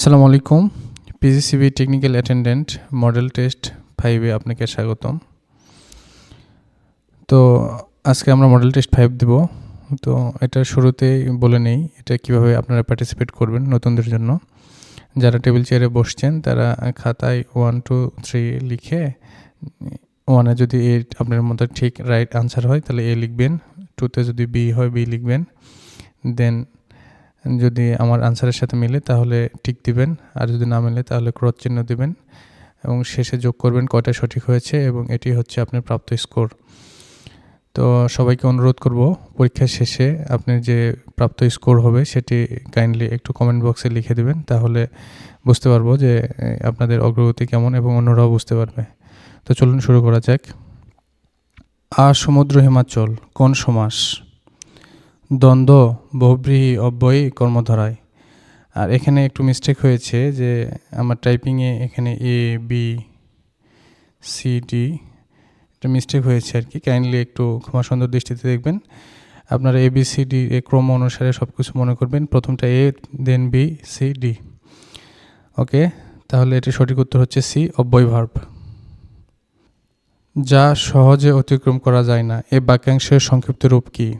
আসসালামু আলাইকুম। PGCB technical attendant model test 5 এ আপনাকে স্বাগতম। তো আজকে আমরা মডেল টেস্ট 5 দিব। তো এটা শুরুতেই বলে নেই এটা কিভাবে আপনারা পার্টিসিপেট করবেন নতুনদের জন্য। যারা টেবিল চেয়ারে বসছেন তারা খাতায় 1 2 3 লিখে 1 এ যদি এ আপনার মতো ঠিক রাইট আনসার হয় তাহলে এ লিখবেন, 2 তে যদি বি হয় বি লিখবেন, দেন যদি আমার আনসারের সাথে মিলে তাহলে টিক দিবেন, আর যদি না মিলে তাহলে ক্রস চিহ্ন দিবেন এবং শেষে যোগ করবেন কয়টা সঠিক হয়েছে এবং এটি হচ্ছে আপনার প্রাপ্ত স্কোর। তো সবাইকে অনুরোধ করব পরীক্ষার শেষে আপনার যে প্রাপ্ত স্কোর হবে সেটি কাইন্ডলি একটু কমেন্ট বক্সে লিখে দিবেন, তাহলে বুঝতে পারবো যে আপনাদের অগ্রগতি কেমন এবং অন্যরাও বুঝতে পারবে। তো চলুন শুরু করা যাক। সমুদ্র হিমাচল কোন সমাস? দ্বন্দ্ব, বহুব্রীহি, অব্যয়ী, কর্মধারায়। আর এখানে একটু মিস্টেক হয়েছে যে আমার টাইপিংয়ে এখানে এ বি সি ডি একটা মিস্টেক হয়েছে আর কি, কাইন্ডলি একটু ক্ষমা সুন্দর দৃষ্টিতে দেখবেন। আপনারা A B C D A ক্রম অনুসারে সব কিছু মনে করবেন, প্রথমটা এ দেন বি সি ডি। ওকে, তাহলে এটি সঠিক উত্তর হচ্ছে সি, অব্যয় ভার্ব। যা সহজে অতিক্রম করা যায় না এ বাক্যাংশের সংক্ষিপ্ত রূপ কি?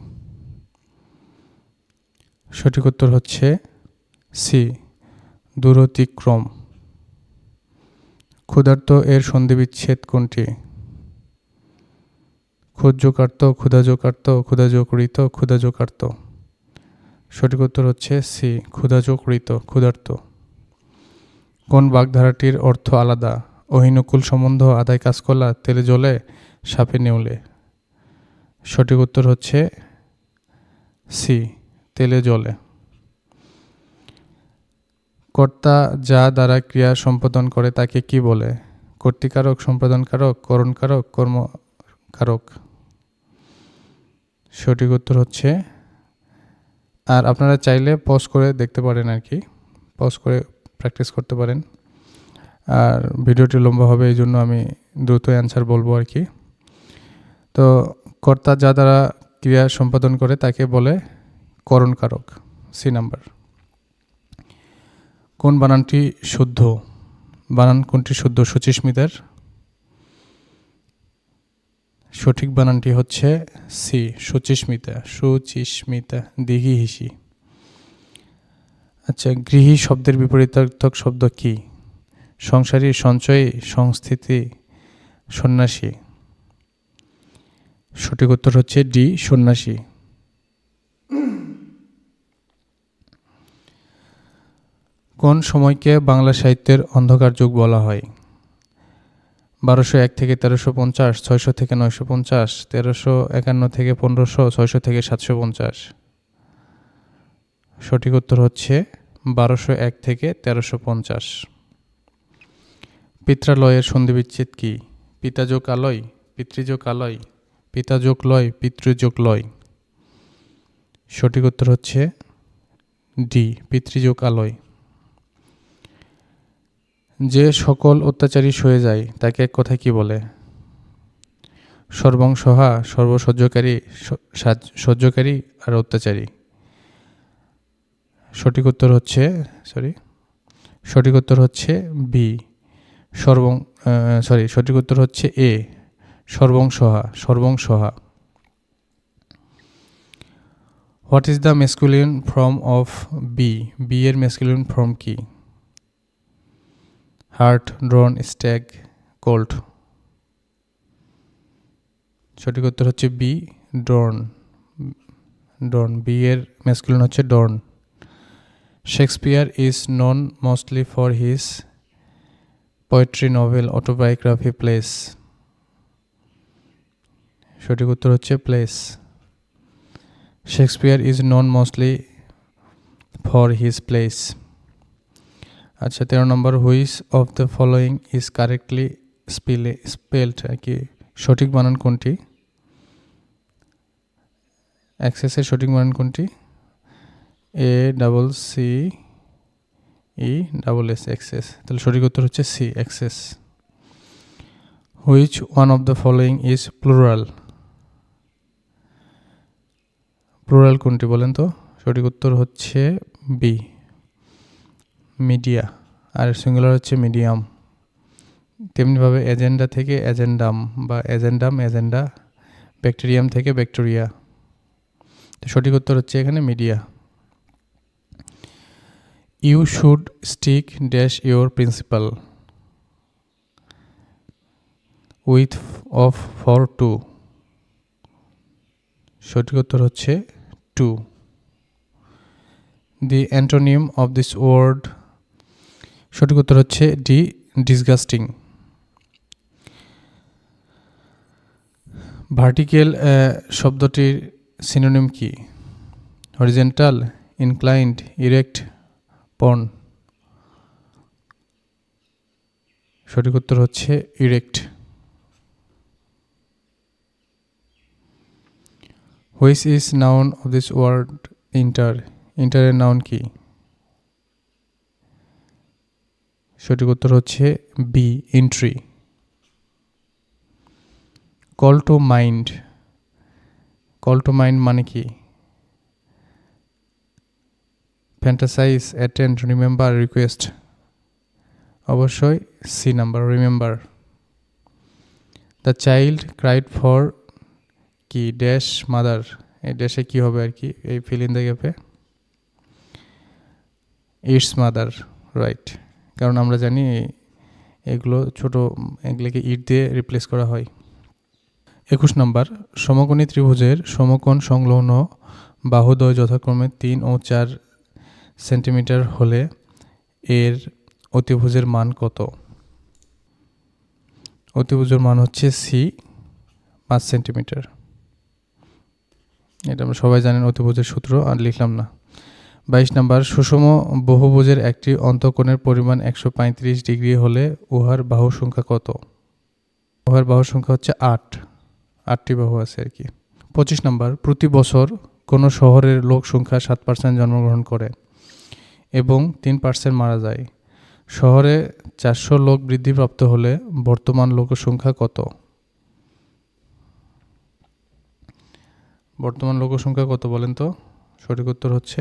সঠিক উত্তর হচ্ছে সি, দূরতিক্রম। ক্ষুধার্ত এর সন্ধিবিচ্ছেদ কোনটি? ক্ষুদ্যোকার্ত, ক্ষুধাযোগার্ত, ক্ষুধাযোগরিত, ক্ষুধাযোগার্ত। সঠিক উত্তর হচ্ছে সি, ক্ষুধাযোগরিত, ক্ষুধার্ত। কোন বাগধারাটির অর্থ আলাদা? অহিনুকুল সম্বন্ধ, আদায় কাজকলা, তেলে জলে, সাপে নেউলে। সঠিক উত্তর হচ্ছে সি, তেলে জলে। কর্তা যা দ্বারা ক্রিয়া সম্পাদন করে তাকে কি বলে? কর্তৃকারক, সম্পাদনকারক, করণকারক, কর্মকারক। সঠিক উত্তর হচ্ছে, আর আপনারা চাইলে পজ করে দেখতে পারেন আর কি, পজ করে প্র্যাকটিস করতে পারেন। আর ভিডিওটি লম্বা হবে এই জন্য আমি দ্রুত অ্যান্সার বলবো আর কি। তো কর্তা যা দ্বারা ক্রিয়া সম্পাদন করে তাকে বলে করণকারক, সি নাম্বার। কোন বানানটি শুদ্ধ? বানান কোনটি শুদ্ধ সুচিস্মিতার? সঠিক বানানটি হচ্ছে সি, সুচিস্মিতা, সুচিস্মিতা, দিঘি হিসি। আচ্ছা, গৃহী শব্দের বিপরীতার্থক শব্দ কি? সংসারী, সঞ্চয়ী, সংস্থিতি, সন্ন্যাসী। সঠিক উত্তর হচ্ছে ডি, সন্ন্যাসী। কোন সময়কে বাংলা সাহিত্যের অন্ধকার যুগ বলা হয়? 1201 থেকে 1350, 600 থেকে 950, 1351 থেকে 1500, 600 থেকে 750। সঠিক উত্তর হচ্ছে 1201 থেকে 1350। পিত্রালয়ের সন্ধিবিচ্ছেদ কি? পিতাযোগ আলয়, পিতৃযোগ আলয়, পিতাযোগ লয়, পিতৃযোগ লয়। সঠিক উত্তর হচ্ছে ডি, পিতৃযোগ আলয়। যে সকল অত্যাচারী সয়ে যায় তাকে এক কথায় কি বলে? সর্বংসহা, সর্বসহ্যকারী, সহ্যকারী আর অত্যাচারী। সঠিক উত্তর হচ্ছে সঠিক উত্তর হচ্ছে বি, সঠিক উত্তর হচ্ছে এ, সর্বংসহা, সর্বংসহা। What is the masculine form of bee? Bee এর ম্যাসকুলিন ফর্ম কি? Hart, drone, stag, colt. সঠিক উত্তর হচ্ছে বি, ডর্ন। ডর্ন, বি এর ম্যাসকুলিন হচ্ছে drone. Shakespeare is known mostly for his poetry, novel, autobiography, plays. সঠিক উত্তর হচ্ছে plays. Shakespeare is known mostly for his plays. আচ্ছা, 13 নম্বর, which of the following is correctly spelled আর কি, সঠিক বানান কোনটি? অ্যাক্সেসের সঠিক বানান কোনটি? A double C E double S, access. তাহলে সঠিক উত্তর হচ্ছে C, access. Which one of the following is plural? Plural কোনটি বলেন তো? সঠিক উত্তর হচ্ছে বি, মিডিয়া, আর সিঙ্গুলার হচ্ছে মিডিয়াম। তেমনিভাবে এজেন্ডা থেকে এজেন্ডাম বা এজেন্ডাম এজেন্ডা, ব্যাকটেরিয়াম থেকে ব্যাকটেরিয়া। তো সঠিক উত্তর হচ্ছে এখানে media. You should stick dash your principal with of for to. সঠিক উত্তর হচ্ছে to. The antonym of this word, সঠিক উত্তর হচ্ছে ডি, ডিসগাস্টিং। ভার্টিক্যাল শব্দটির সিনোনিম কি? Horizontal, inclined, erect, prone. সঠিক উত্তর হচ্ছে erect. Which is noun of this word enter, ইন্টারের নাউন কি? সঠিক উত্তর হচ্ছে B, entry. Call to mind, call to mind মানে কি? Fantasise, attend, remember, request. অবশ্যই C number, remember. The child cried for কি ড্যাশ মাদার, এই ড্যাশে কি হবে আর কি, এই ফিল ইন দ্য গ্যাপে ইটস মাদার, রাইট। কারণ আমরা জানি এগুলো ছোট, এগুলোকে ইট দিয়ে রিপ্লেস করা হয়। 21 নম্বর, সমকোণী ত্রিভুজের সমকোণ সংলগ্ন বাহুদ্বয় যথাক্রমে 3 ও 4 সেন্টিমিটার হলে এর অতিভুজের মান কত? অতিভুজের মান হচ্ছে সি, 5 সেন্টিমিটার। এটা আমরা সবাই জানেন, অতিভুজের সূত্র আর লিখলাম না। 22 নম্বর, সুষম বহুভুজের একটি অন্তঃকোণের পরিমাণ 135 ডিগ্রি হলে উহার বাহু সংখ্যা কত? উহার বাহু সংখ্যা হচ্ছে 8টি বাহু আছে আর কি। 25 নম্বর, প্রতি বছর কোনো শহরের লোক সংখ্যা 7% জন্মগ্রহণ করে এবং 3% মারা যায়। শহরে 400 লোক বৃদ্ধিপ্রাপ্ত হলে বর্তমান লোক সংখ্যা কত? বর্তমান লোক সংখ্যা কত বলেন তো? সঠিক উত্তর হচ্ছে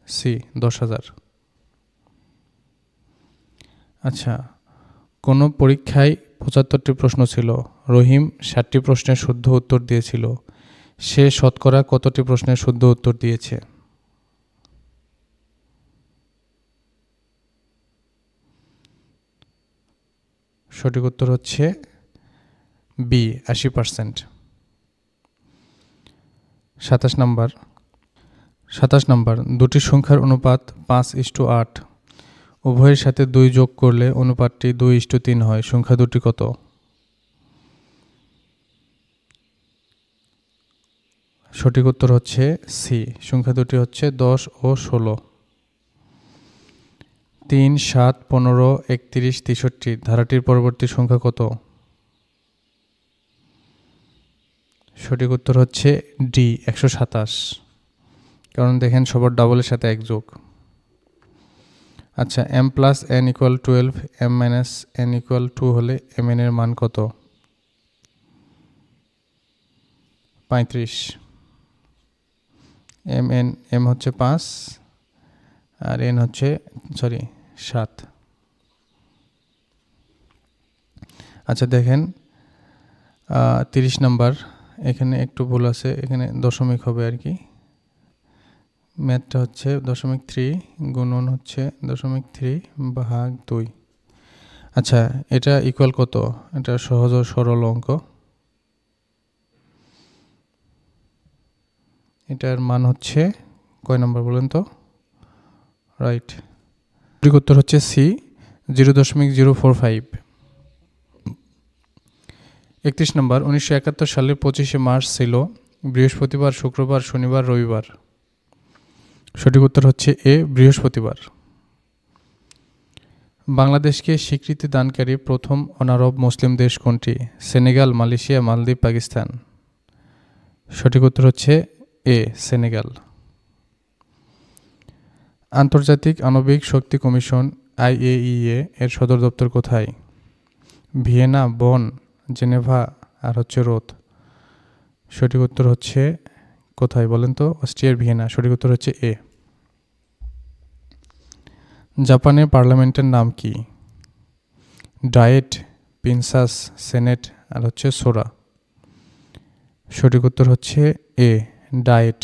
সি, 10,000। আচ্ছা, কোনো পরীক্ষায় 75টি প্রশ্ন ছিল, রহিম 60টি প্রশ্নের শুদ্ধ উত্তর দিয়েছিল, সে শতকরা কতটি প্রশ্নের শুদ্ধ উত্তর দিয়েছে? সঠিক উত্তর হচ্ছে বি, 80%। 27 নম্বর, দুটি সংখ্যার অনুপাত 5:8, উভয়ের সাথে 2 যোগ করলে অনুপাতটি 2:3 হয়, সংখ্যা দুটি কত? সঠিক উত্তর হচ্ছে সি, সংখ্যা দুটি হচ্ছে 10 ও 16। 3, 7, 15, 31, 63 ধারাটির পরবর্তী সংখ্যা কত? সঠিক উত্তর হচ্ছে ডি, 127। কারণ দেখেন সবার ডাবলের সাথে 1 যোগ। আচ্ছা, m + n = 12, m - n = 2 হলে mn এর মান কত? 35। m হচ্ছে 5 আর n হচ্ছে 7। আচ্ছা দেখেন 30 নাম্বার, এখানে একটু ভুল আছে, এখানে দশমিক হবে আর কি। ম্যাথটা হচ্ছে 0.3 গুণন হচ্ছে 0.3 ভাগ 2। আচ্ছা, এটা ইকুয়াল কত? এটা সহজ ও সরল অঙ্ক। এটার মান হচ্ছে কয় নম্বর বলেন তো? রাইট, সঠিক উত্তর হচ্ছে সি, 0.045। 31 নম্বর, 1971 সালের 25শে মার্চ ছিল বৃহস্পতিবার, শুক্রবার, শনিবার, রবিবার। সঠিক উত্তর হচ্ছে এ, বৃহস্পতিবার। বাংলাদেশকে স্বীকৃতি দানকারী প্রথম অনারব মুসলিম দেশ কোনটি? সেনেগাল, মালয়েশিয়া, মালদ্বীপ, পাকিস্তান। সঠিক উত্তর হচ্ছে এ, সেনেগাল। আন্তর্জাতিক আণবিক শক্তি কমিশন IAEA এর সদর দপ্তর কোথায়? ভিয়েনা, বন, জেনেভা আর হচ্ছে রোদ। সঠিক উত্তর হচ্ছে কোথায় বলেন তো? অস্ট্রিয়ার ভিয়েনা। সঠিক উত্তর হচ্ছে এ। জাপানের পার্লামেন্টের নাম কি? ডায়েট, পিনসাস, সেনেট আর হচ্ছে সোরা। সঠিক উত্তর হচ্ছে এ, ডায়েট।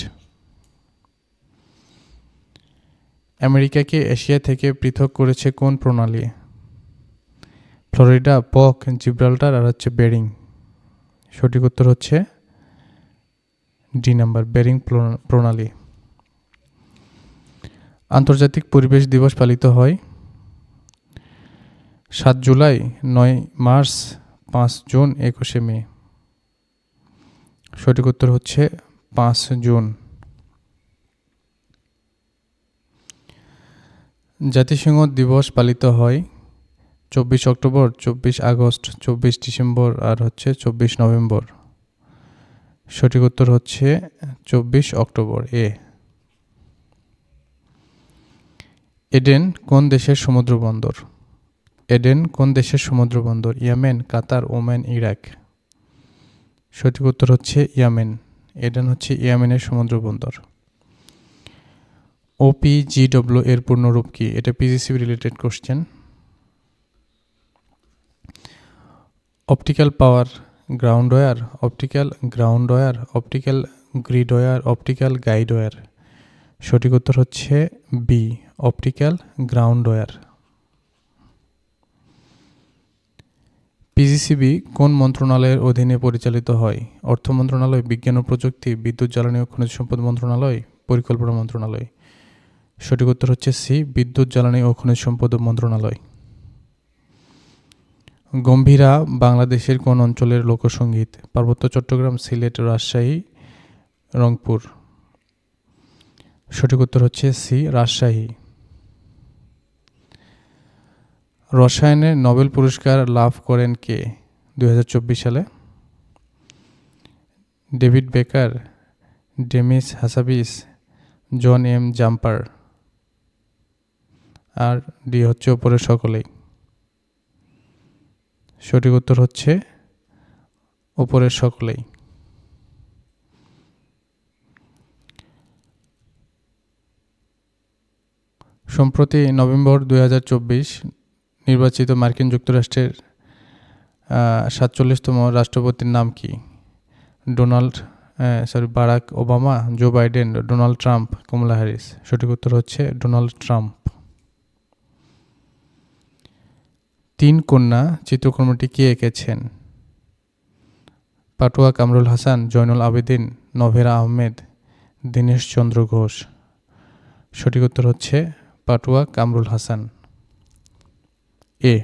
আমেরিকাকে এশিয়া থেকে পৃথক করেছে কোন প্রণালী? ফ্লোরিডা, পক, জিব্রাল্টার আর হচ্ছে বেরিং। সঠিক উত্তর হচ্ছে ডি নাম্বার, বেরিং প্রণালী। আন্তর্জাতিক পরিবেশ দিবস পালিত হয় 7 জুলাই, 9 মার্চ, 5 জুন, 21 মে। সঠিক উত্তর হচ্ছে 5 জুন। জাতিসংঘ দিবস পালিত হয় 24 অক্টোবর, 24 আগস্ট, 24 ডিসেম্বর আর হচ্ছে 24 নভেম্বর। সঠিক উত্তর হচ্ছে 24 অক্টোবর, এ। এডেন কোন দেশের সমুদ্র বন্দর? এডেন কোন দেশের সমুদ্র বন্দর? ইয়েমেন, কাতার, ওমান, ইরাক। সঠিক উত্তর হচ্ছে ইয়েমেন। এডেন হচ্ছে ইয়েমেনের সমুদ্র বন্দর। OPGW এর পূর্ণরূপ কি? এটা PGC related question. Optical power ground wire, optical ground wire, optical grid wire, optical guide wire. সঠিক উত্তর হচ্ছে B, optical ground wire. PGCB কোন মন্ত্রণালয়ের অধীনে পরিচালিত হয়? অর্থ মন্ত্রণালয়, বিজ্ঞান ও প্রযুক্তি, বিদ্যুৎ জ্বালানি ও খনিজ সম্পদ মন্ত্রণালয়, পরিকল্পনা মন্ত্রণালয়। সঠিক উত্তর হচ্ছে সি, বিদ্যুৎ জ্বালানি ও খনিজ সম্পদ মন্ত্রণালয়। গম্ভীরা বাংলাদেশের কোন অঞ্চলের লোকসঙ্গীত? পার্বত্য চট্টগ্রাম, সিলেট, রাজশাহী, রংপুর। সঠিক উত্তর হচ্ছে সি, রাজশাহী। রসায়নে নোবেল পুরস্কার লাভ করেন কে 2024 সালে? ডেভিড বেকার, ডেমিস হাসাবিস, জন এম জাম্পার। আর ডি হচ্ছে উপরের সকলেই। সঠিক উত্তর হচ্ছে উপরের সকলেই। সম্প্রতি নভেম্বর 2024 নির্বাচিত মার্কিন যুক্তরাষ্ট্রের 47তম রাষ্ট্রপতির নাম কি? Barack Obama, Joe Biden, Donald Trump, Kamala Harris. সঠিক উত্তর হচ্ছে ডোনাল্ড ট্রাম্প। 3 কন্যা চিত্রকর্মটি কে এঁকেছেন? পাটুয়া কামরুল হাসান, জয়নুল আবেদিন, নভেরা আহমেদ, দীনেশ চন্দ্র ঘোষ। সঠিক উত্তর হচ্ছে পাটুয়া কামরুল হাসান, এ।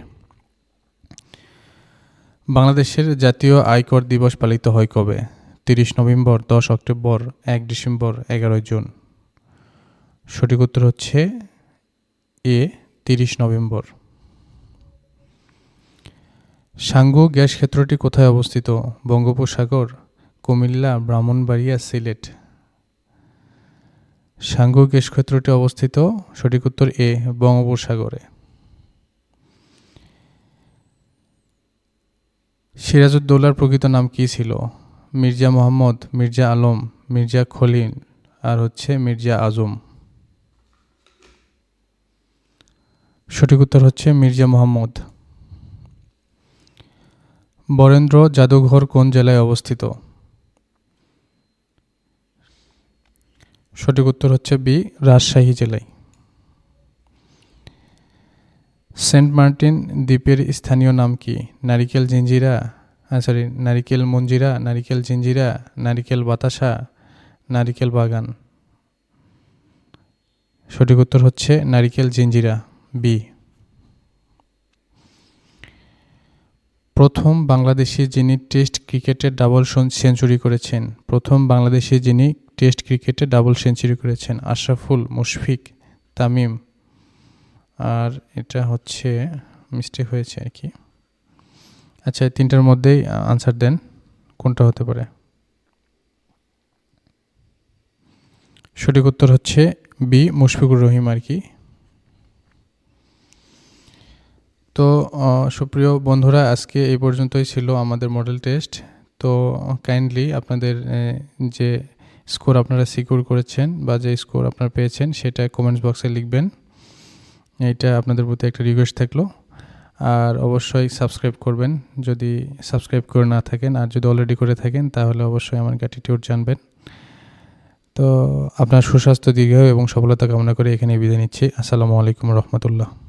বাংলাদেশের জাতীয় আয়কর দিবস পালিত হয় কবে? 30 নভেম্বর, 10 অক্টোবর, 1 ডিসেম্বর, 11 জুন। সঠিক উত্তর হচ্ছে এ, 30 নভেম্বর। সাঙ্গু গ্যাস ক্ষেত্রটি কোথায় অবস্থিত? বঙ্গোপসাগর, কুমিল্লা, ব্রাহ্মণবাড়িয়া, সিলেট। সাঙ্গু গ্যাস ক্ষেত্রটি অবস্থিত, সঠিক উত্তর এ, বঙ্গোপসাগরে। সিরাজউদ্দৌলার প্রকৃত নাম কি ছিল? মির্জা মোহাম্মদ, মির্জা আলম, মির্জা খলিল আর হচ্ছে মির্জা আজম। সঠিক উত্তর হচ্ছে মির্জা মোহাম্মদ। বরেন্দ্র জাদুঘর কোন জেলায় অবস্থিত? সঠিক উত্তর হচ্ছে বি, রাজশাহী জেলায়। সেন্ট মার্টিন দ্বীপের স্থানীয় নাম কি? নারিকেল জিঞ্জিরা, নারিকেল মঞ্জিরা, নারিকেল জিঞ্জিরা, নারিকেল বাতাসা, নারিকেল বাগান। সঠিক উত্তর হচ্ছে নারিকেল জিঞ্জিরা, বি। প্রথম বাংলাদেশি যিনি টেস্ট ক্রিকেটে ডাবল সেঞ্চুরি করেছেন? প্রথম বাংলাদেশি যিনি টেস্ট ক্রিকেটে ডাবল সেঞ্চুরি করেছেন? আশরাফুল, মুশফিক, তামিম। আর এটা হচ্ছে মিস্টেক হয়েছে আর কি। আচ্ছা, তিনটার মধ্যেই আনসার দেন, কোনটা হতে পারে? সঠিক উত্তর হচ্ছে বি, মুশফিকুর রহিম আর কি। তো সুপ্রিয় বন্ধুরা, আজকে এই পর্যন্তই ছিল আমাদের মডেল টেস্ট। তো কাইন্ডলি আপনাদের যে স্কোর আপনারা সিকিউর করেছেন বা যে স্কোর আপনারা পেয়েছেন সেটা কমেন্টস বক্সে লিখবেন। এইটা আপনাদের প্রতি একটা রিকোয়েস্ট থাকলো। আর অবশ্যই সাবস্ক্রাইব করবেন যদি সাবস্ক্রাইব করে না থাকেন, আর যদি অলরেডি করে থাকেন তাহলে অবশ্যই আমার গ্র্যাটিটিউড জানবেন। তো আপনার সুস্বাস্থ্য, দীর্ঘায়ু এবং সফলতা কামনা করে এখানে বিদায় নিচ্ছি। আসসালামু আলাইকুম রহমতুল্লাহ।